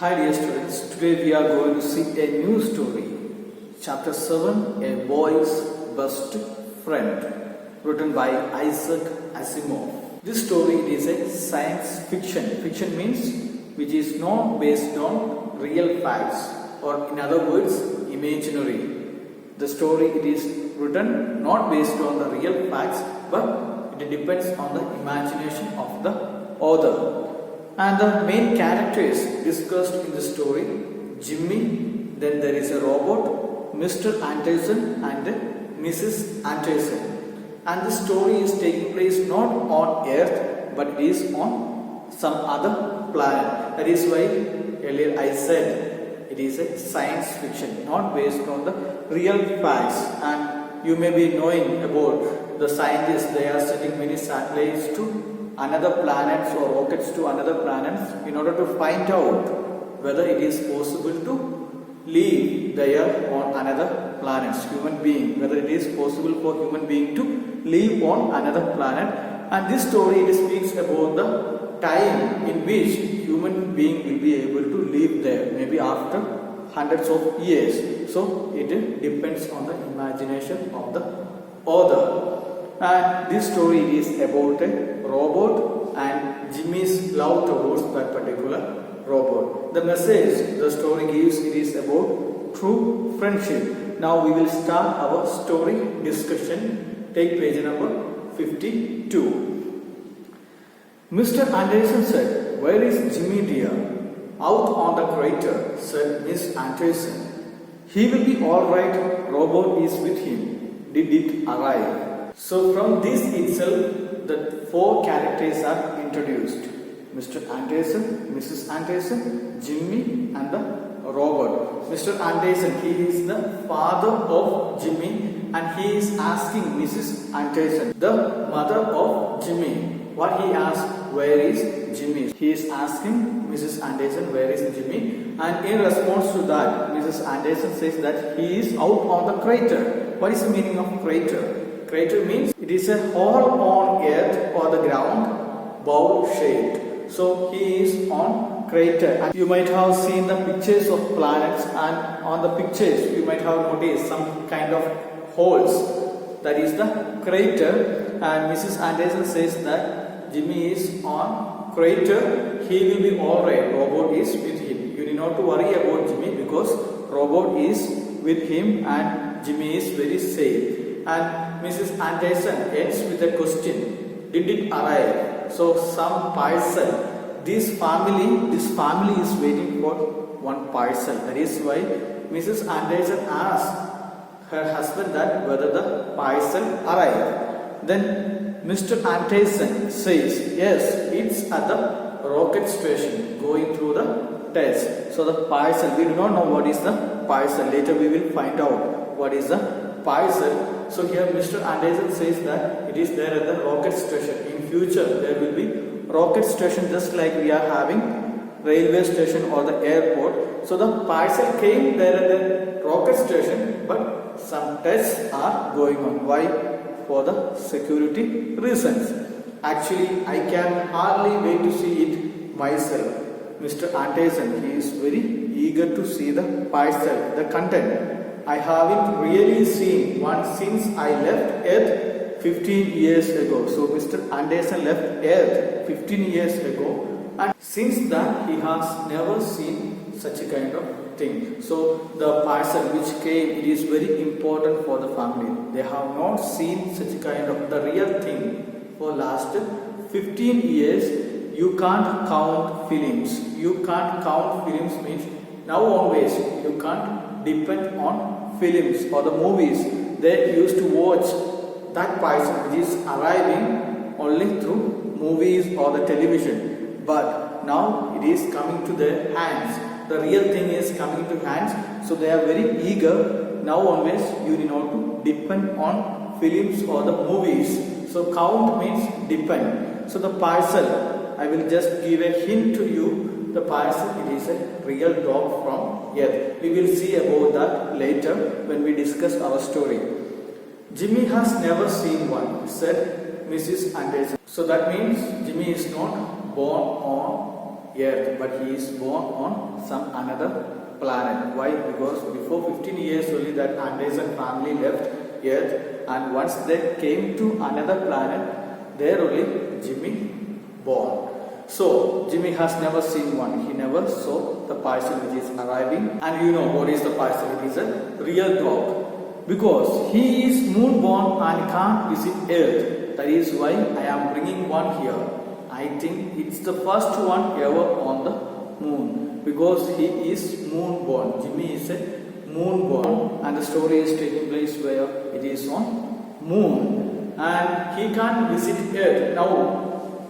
Hi dear students, today we are going to see a new story. Chapter 7, A Boy's Best Friend, written by Isaac Asimov. This story is a science fiction. Fiction means which is not based on real facts, or in other words, imaginary. The story it is written not based on the real facts, but it depends on the imagination of the author. And the main characters discussed in the story, Jimmy, then there is a robot, Mr. Anderson and Mrs. Anderson. And the story is taking place not on Earth, but it is on some other planet. That is why earlier I said it is a science fiction, not based on the real facts. And you may be knowing about the scientists, they are sending many satellites to another planets or rockets to another planets in order to find out whether it is possible to live there on another planets, human being, whether it is possible for human being to live on another planet. And this story it speaks about the time in which human being will be able to live there, maybe after hundreds of years. So it depends on the imagination of the author. And this story is about a robot and Jimmy's love towards that particular robot. The message the story gives it is about true friendship. Now we will start our story discussion. Take page number 52. Mr. Anderson said, "Where is Jimmy dear?" "Out on the crater," said Miss Anderson. "He will be all right. Robot is with him. Did it arrive?" So from this itself, the four characters are introduced. Mr. Anderson, Mrs. Anderson, Jimmy and the robot. Mr. Anderson, he is the father of Jimmy and he is asking Mrs. Anderson, the mother of Jimmy, what he asked, where is Jimmy? He is asking Mrs. Anderson, where is Jimmy? And in response to that, Mrs. Anderson says that he is out on the crater. What is the meaning of crater? Crater means it is a hole on earth or the ground, bowl shaped. So he is on crater. And you might have seen the pictures of planets, and on the pictures you might have noticed some kind of holes. That is the crater. And Mrs. Anderson says that Jimmy is on crater. He will be alright. Robot is with him. You need not to worry about Jimmy because robot is with him and Jimmy is very safe. And Mrs. Anderson ends with a question, did it arrive? So some parcel, this family is waiting for one parcel. That is why Mrs. Anderson asked her husband that whether the parcel arrived. Then Mr. Anderson says, yes, it's at the rocket station going through the test. So the parcel, we do not know what is the parcel. Later we will find out what is the parcel. So here Mr. Anderson says that it is there at the rocket station. In future there will be rocket station just like we are having railway station or the airport. So the parcel came there at the rocket station, but some tests are going on. Why? For the security reasons. Actually I can hardly wait to see it myself. Mr. Anderson, he is very eager to see the parcel, the content. I haven't really seen one since I left Earth 15 years ago. So Mr. Anderson left Earth 15 years ago, and since that he has never seen such a kind of thing. So the parcel which came, it is very important for the family. They have not seen such a kind of the real thing for last 15 years. You can't count films. You can't count films means now always you can't depend on films or the movies. They used to watch that parcel which is arriving only through movies or the television. But now it is coming to their hands. The real thing is coming to hands. So they are very eager. Now always you need not to depend on films or the movies. So count means depend. So the parcel, I will just give a hint to you. The parcel, it is a real dog from Earth. We will see about that later when we discuss our story. Jimmy has never seen one, said Mrs. Anderson. So that means Jimmy is not born on Earth, but he is born on some another planet. Why? Because before 15 years only that Anderson family left Earth, and once they came to another planet, there only Jimmy born. So Jimmy has never seen one. He never saw the parcel which is arriving. And you know what is the parcel? It is a real dog. Because he is moon born and can't visit Earth. That is why I am bringing one here. I think it's the first one ever on the moon. Because he is moon born. Jimmy is a moon born, and the story is taking place where it is on moon. And he can't visit Earth. Now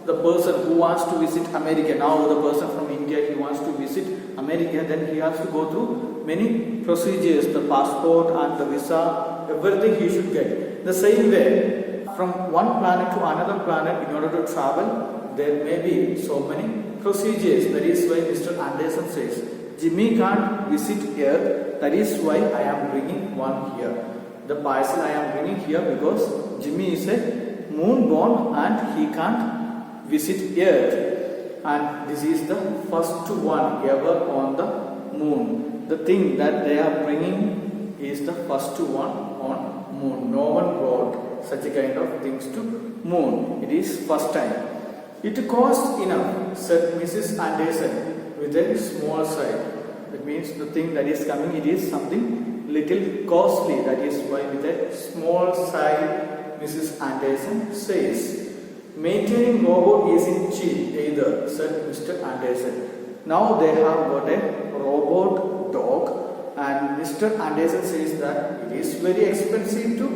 the person who wants to visit America, now the person from India, he wants to visit America, then he has to go through many procedures, the passport and the visa, everything he should get. The same way, from one planet to another planet, in order to travel, there may be so many procedures. That is why Mr. Anderson says, Jimmy can't visit Earth, that is why I am bringing one here. The parcel I am bringing here because Jimmy is a moon born and he can't visit Earth, and this is the first one ever on the moon. The thing that they are bringing is the first one on moon. No one brought such a kind of things to moon. It is first time. It costs enough, said Mrs. Anderson with a small sigh. That means the thing that is coming, it is something little costly. That is why with a small sigh Mrs. Anderson says, maintaining robot isn't cheap either, said Mr. Anderson. Now they have got a robot dog, and Mr. Anderson says that it is very expensive to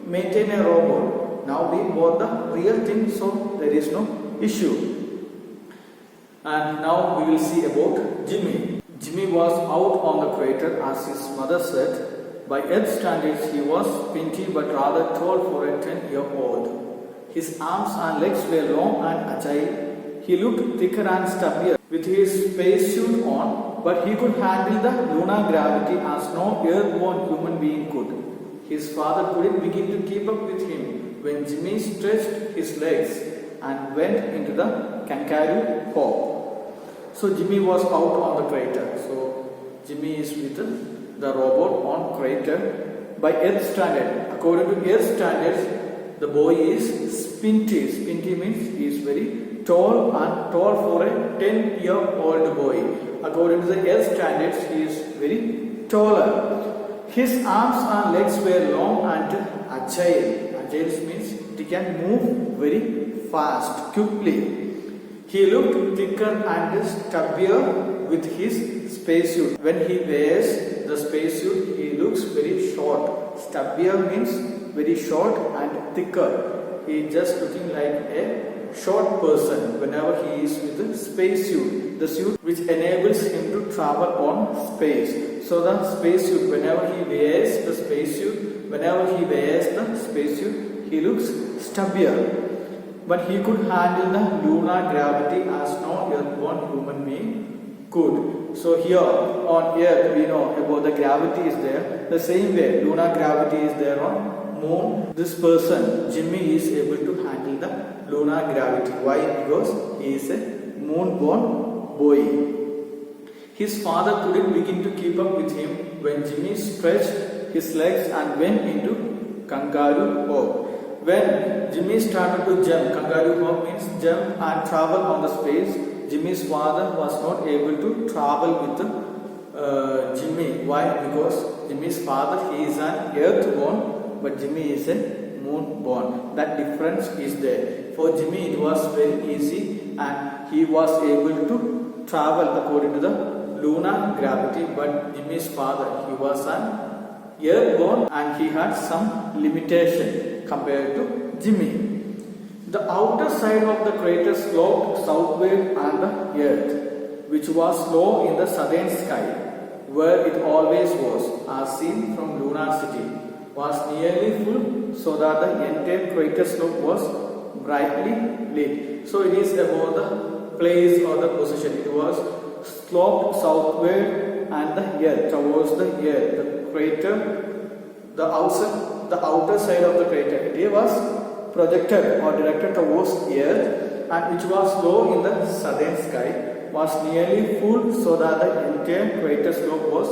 maintain a robot. Now we bought the real thing, so there is no issue. And now we will see about Jimmy. Jimmy was out on the crater, as his mother said. By Earth standards, he was pinky but rather tall for a 10-year-old. His arms and legs were long and agile. He looked thicker and stubbier with his spacesuit on, but he could handle the lunar gravity as no airborne human being could. His father couldn't begin to keep up with him when Jimmy stretched his legs and went into the kangaroo hop. So Jimmy was out on the crater. So Jimmy is with the robot on crater. By Earth standard, according to Earth standards, the boy is spinty. Spinty means he is very tall, and tall for a 10-year-old boy. According to the Earth standards, he is very taller. His arms and legs were long and agile. Agile means he can move very fast, quickly. He looked thicker and stubbier with his spacesuit. When he wears the spacesuit, he looks very short. Stubbier means very short and thicker. He is just looking like a short person whenever he is with the spacesuit, the suit which enables him to travel on space. So the spacesuit, whenever he wears the spacesuit, he looks stubbier. But he could handle the lunar gravity as no earthborn human being could. So here on Earth, we know about the gravity is there. The same way lunar gravity is there on moon. This person, Jimmy, is able to handle the lunar gravity. Why? Because he is a moon-born boy. His father couldn't begin to keep up with him when Jimmy stretched his legs and went into kangaroo hop. When Jimmy started to jump, kangaroo hop means jump and travel on the space. Jimmy's father was not able to travel with Jimmy. Why? Because Jimmy's father, he is an earth-born, but Jimmy is a moon-born. That difference is there. For Jimmy, it was very easy, and he was able to travel according to the lunar gravity. But Jimmy's father, he was an earth-born, and he had some limitation compared to Jimmy. The outer side of the crater sloped southward and the Earth, which was low in the southern sky, where it always was, as seen from Lunar City, was nearly full, so that the entire crater slope was brightly lit. So it is about the place or the position. It was sloped southward and the Earth, towards the Earth. The crater, the outer side of the crater, it was projected or directed towards Earth, and which was low in the southern sky, was nearly full so that the entire crater slope was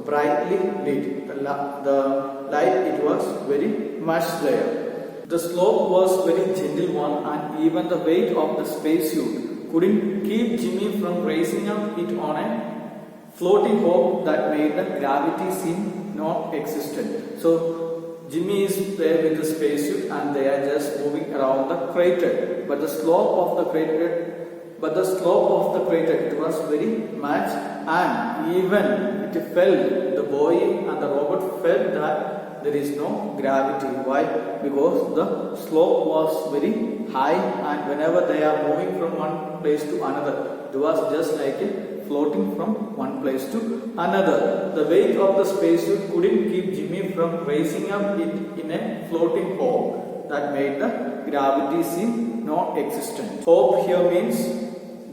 brightly lit. The light it was very much there. The slope was very gentle one, and even the weight of the spacesuit couldn't keep Jimmy from raising up it on a floating hope that made the gravity seem non-existent. So Jimmy is there with the spacesuit and they are just moving around the crater. But the slope of the crater it was very much, and even it felt, the boy and the robot felt that there is no gravity. Why? Because the slope was very high, and whenever they are moving from one place to another, it was just like a floating from one place to another. The weight of the spacesuit couldn't keep Jimmy from raising up it in a floating hope that made the gravity seem non-existent. Hope here means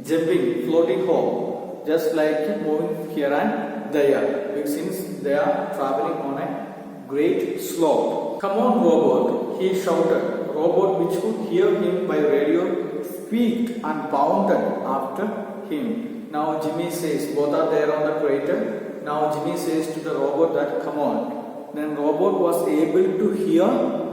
jumping, floating hope, just like moving here and there, since they are traveling on a great slope. Come on, robot, he shouted. Robot, which could hear him by radio, squeaked and bounded after him. Now Jimmy says, both are there on the crater. Now Jimmy says to the robot that come on. Then robot was able to hear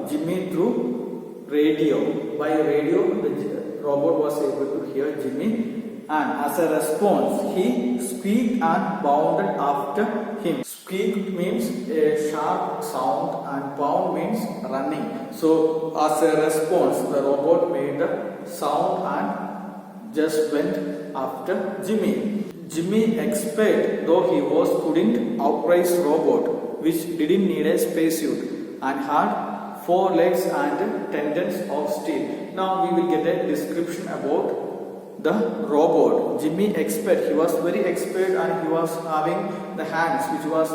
Jimmy through radio. By radio, the robot was able to hear Jimmy, and as a response, he squeaked and bounded after him. Squeak means a sharp sound and bound means running. So as a response, the robot made a sound and just went after Jimmy. Jimmy expected, though he couldn't outrace robot, which didn't need a spacesuit and had 4 legs and tendons of steel. Now we will get a description about the robot. Jimmy expert, he was very expert, and he was having the hands which was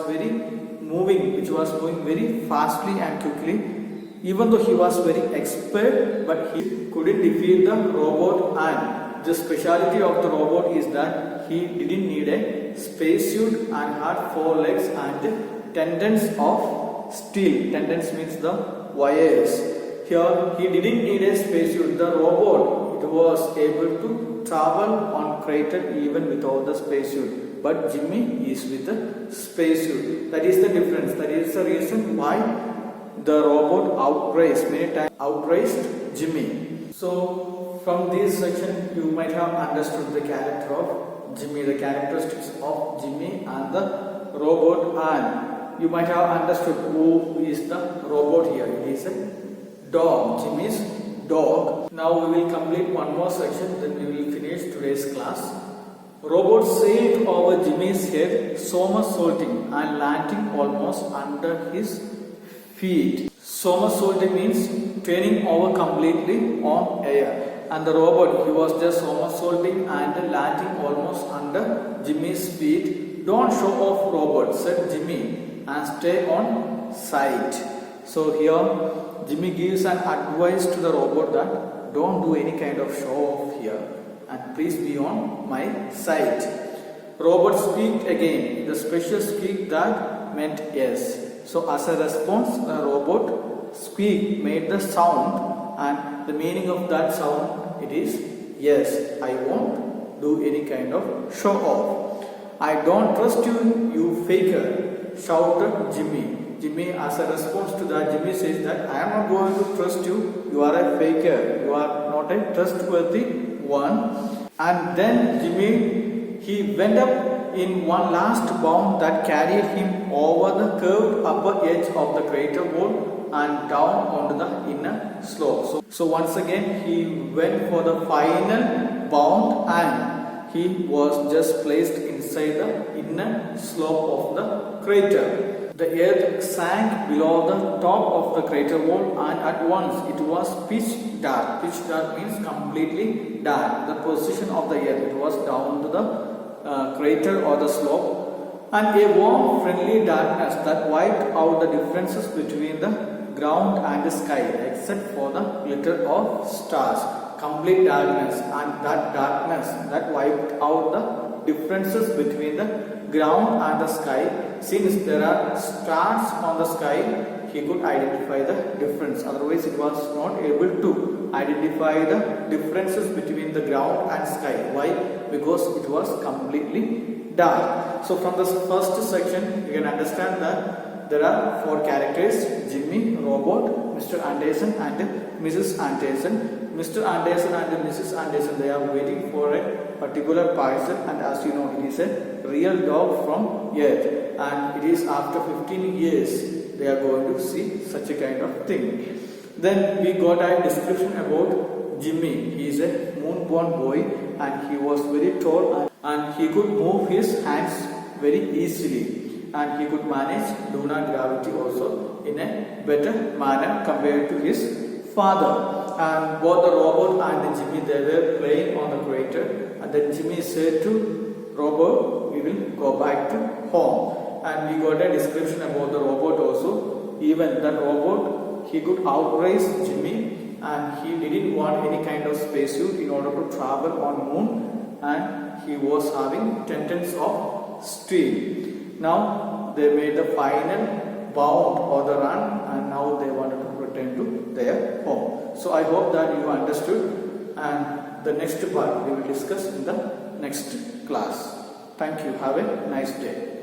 moving very fastly and quickly. Even though he was very expert, but he couldn't defeat the robot, and the speciality of the robot is that he didn't need a spacesuit and had 4 legs and tendons of steel. Tendons means the wires. Here he didn't need a spacesuit. The robot, it was able to travel on crater even without the spacesuit, but Jimmy is with the spacesuit. That is the difference. That is the reason why the robot outraced Jimmy. So from this section you might have understood the character of Jimmy, the characteristics of Jimmy and the robot, and you might have understood who is the robot here. It is a dog. Jimmy's dog. Now we will complete one more section, then we will finish today's class. Robot sailed over Jimmy's head, somersaulting and landing almost under his feet. Somersaulting means turning over completely on air, and the robot, he was just somersaulting and landing almost under Jimmy's feet. Don't show off, robot, said Jimmy, and stay on site. So here Jimmy gives an advice to the robot that don't do any kind of show off here and please be on my side. Robot squeaked again, the special squeak that meant yes. So as a response, the robot squeak made the sound, and the meaning of that sound, it is yes, I won't do any kind of show off. I don't trust you, you faker, shouted Jimmy. Jimmy, as a response to that, Jimmy says that I am not going to trust you. You are a faker. You are not a trustworthy one. And then Jimmy, he went up in one last bound that carried him over the curved upper edge of the crater wall and down onto the inner slope. So once again, he went for the final bound, and he was just placed inside the inner slope of the crater. The earth sank below the top of the crater wall, and at once it was pitch dark. Pitch dark means completely dark. The position of the earth, it was down to the crater or the slope, and a warm, friendly darkness that wiped out the differences between the ground and the sky, except for the glitter of stars. Complete darkness, and that darkness that wiped out the differences between the ground and the sky. Since there are stars on the sky, he could identify the difference. Otherwise, it was not able to identify the differences between the ground and sky. Why? because it was completely dark. So from this first section you can understand that there are four characters: Jimmy, Robot, Mr. Anderson and Mrs. Anderson. Mr. Anderson and Mrs. Anderson, they are waiting for a particular parcel, and as you know it is a real dog from Earth, and it is after 15 years they are going to see such a kind of thing. Then we got a description about Jimmy. He is a moon-born boy and he was very tall and he could move his hands very easily, and he could manage lunar gravity also in a better manner compared to his father. And both the Robot and the Jimmy, they were playing on the crater, and then Jimmy said to Robot, we will go back to home. And we got a description about the Robot also. Even that Robot, he could outrace Jimmy, and he didn't want any kind of spacesuit in order to travel on moon, and he was having 10 tons of steel. Now they made the final bound or the run, and now they wanted to return to their home. So I hope that you understood, and the next part we will discuss in the next class. Thank you. Have a nice day.